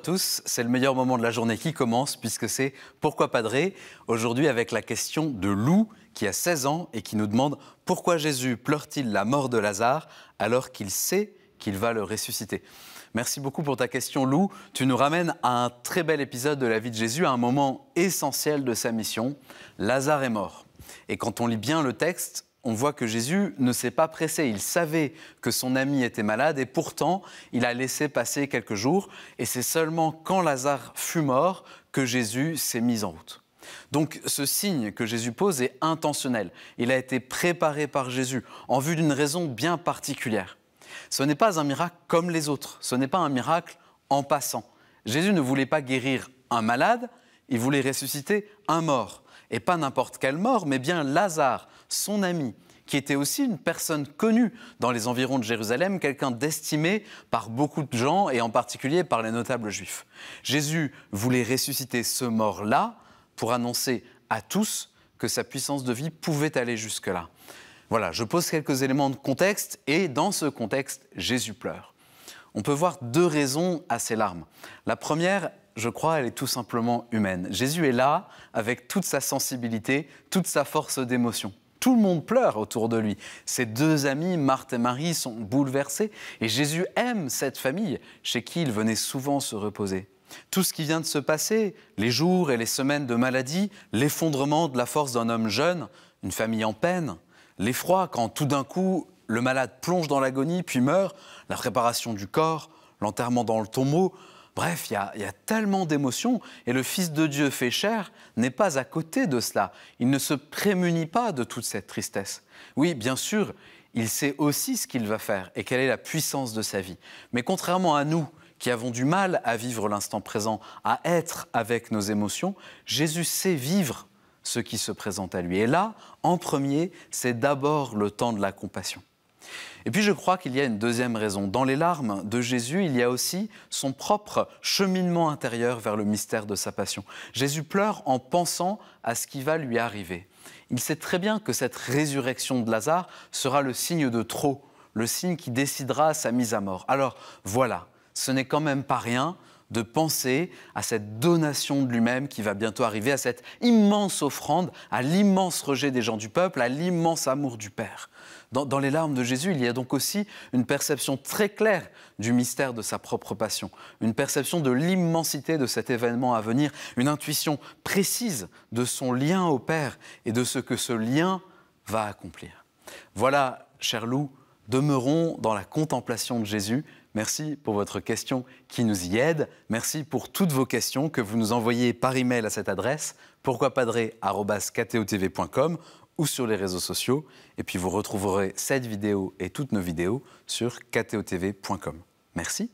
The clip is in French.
tous, c'est le meilleur moment de la journée qui commence puisque c'est Pourquoi Padré ? Aujourd'hui avec la question de Lou qui a 16 ans et qui nous demande pourquoi Jésus pleure-t-il la mort de Lazare alors qu'il sait qu'il va le ressusciter. Merci beaucoup pour ta question Lou. Tu nous ramènes à un très bel épisode de la vie de Jésus, à un moment essentiel de sa mission. Lazare est mort. Et quand on lit bien le texte, on voit que Jésus ne s'est pas pressé. Il savait que son ami était malade et pourtant, il a laissé passer quelques jours. Et c'est seulement quand Lazare fut mort que Jésus s'est mis en route. Donc ce signe que Jésus pose est intentionnel. Il a été préparé par Jésus en vue d'une raison bien particulière. Ce n'est pas un miracle comme les autres. Ce n'est pas un miracle en passant. Jésus ne voulait pas guérir un malade, il voulait ressusciter un mort. Et pas n'importe quel mort, mais bien Lazare, son ami, qui était aussi une personne connue dans les environs de Jérusalem, quelqu'un d'estimé par beaucoup de gens et en particulier par les notables juifs. Jésus voulait ressusciter ce mort-là pour annoncer à tous que sa puissance de vie pouvait aller jusque-là. Voilà, je pose quelques éléments de contexte et dans ce contexte, Jésus pleure. On peut voir deux raisons à ces larmes. La première, je crois, elle est tout simplement humaine. Jésus est là avec toute sa sensibilité, toute sa force d'émotion. Tout le monde pleure autour de lui. Ses deux amis, Marthe et Marie, sont bouleversés et Jésus aime cette famille chez qui il venait souvent se reposer. Tout ce qui vient de se passer, les jours et les semaines de maladie, l'effondrement de la force d'un homme jeune, une famille en peine, l'effroi quand tout d'un coup le malade plonge dans l'agonie puis meurt, la préparation du corps, l'enterrement dans le tombeau. Bref, il y a tellement d'émotions et le Fils de Dieu fait chair n'est pas à côté de cela. Il ne se prémunit pas de toute cette tristesse. Oui, bien sûr, il sait aussi ce qu'il va faire et quelle est la puissance de sa vie. Mais contrairement à nous qui avons du mal à vivre l'instant présent, à être avec nos émotions, Jésus sait vivre ce qui se présente à lui. Et là, en premier, c'est d'abord le temps de la compassion. Et puis je crois qu'il y a une deuxième raison. Dans les larmes de Jésus, il y a aussi son propre cheminement intérieur vers le mystère de sa passion. Jésus pleure en pensant à ce qui va lui arriver. Il sait très bien que cette résurrection de Lazare sera le signe de trop, le signe qui décidera sa mise à mort. Alors voilà, ce n'est quand même pas rien de penser à cette donation de lui-même qui va bientôt arriver, à cette immense offrande, à l'immense rejet des gens du peuple, à l'immense amour du Père. Dans les larmes de Jésus, il y a donc aussi une perception très claire du mystère de sa propre passion, une perception de l'immensité de cet événement à venir, une intuition précise de son lien au Père et de ce que ce lien va accomplir. Voilà, cher Lou, demeurons dans la contemplation de Jésus. Merci pour votre question qui nous y aide. Merci pour toutes vos questions que vous nous envoyez par email à cette adresse pourquoipadré@ktotv.com ou sur les réseaux sociaux. Et puis vous retrouverez cette vidéo et toutes nos vidéos sur ktotv.com. Merci.